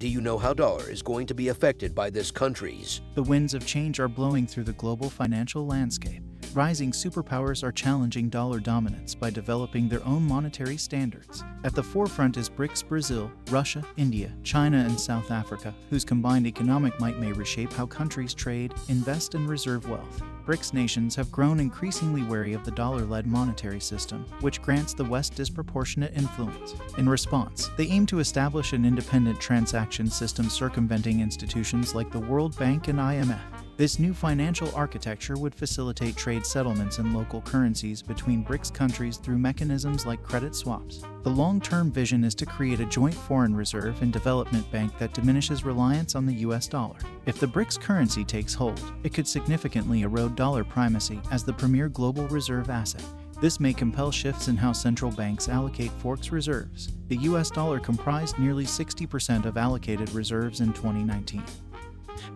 Do you know how dollar is going to be affected by this countries? The winds of change are blowing through the global financial landscape. Rising superpowers are challenging dollar dominance by developing their own monetary standards. At the forefront is BRICS: Brazil, Russia, India, China, and South Africa, whose combined economic might may reshape how countries trade, invest, and reserve wealth. BRICS nations have grown increasingly wary of the dollar-led monetary system, which grants the West disproportionate influence. In response, they aim to establish an independent transaction system circumventing institutions like the World Bank and IMF. This new financial architecture would facilitate trade settlements in local currencies between BRICS countries through mechanisms like credit swaps. The long-term vision is to create a joint foreign reserve and development bank that diminishes reliance on the US dollar. If the BRICS currency takes hold, it could significantly erode dollar primacy as the premier global reserve asset. This may compel shifts in how central banks allocate forex reserves. The US dollar comprised nearly 60% of allocated reserves in 2019.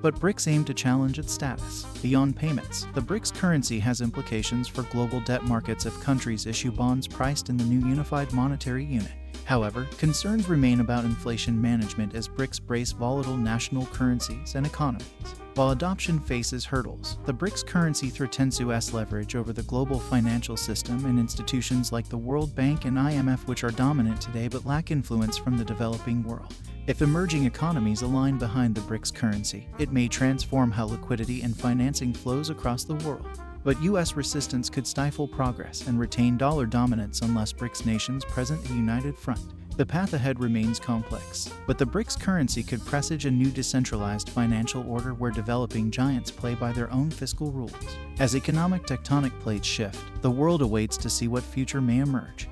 But BRICS aim to challenge its status. Beyond payments, the BRICS currency has implications for global debt markets if countries issue bonds priced in the new unified monetary unit. However, concerns remain about inflation management as BRICS brace volatile national currencies and economies. While adoption faces hurdles, the BRICS currency threatens US leverage over the global financial system and institutions like the World Bank and IMF, which are dominant today but lack influence from the developing world. If emerging economies align behind the BRICS currency, it may transform how liquidity and financing flows across the world. But US resistance could stifle progress and retain dollar dominance unless BRICS nations present a united front. The path ahead remains complex, but the BRICS currency could presage a new decentralized financial order where developing giants play by their own fiscal rules. As economic tectonic plates shift, the world awaits to see what future may emerge.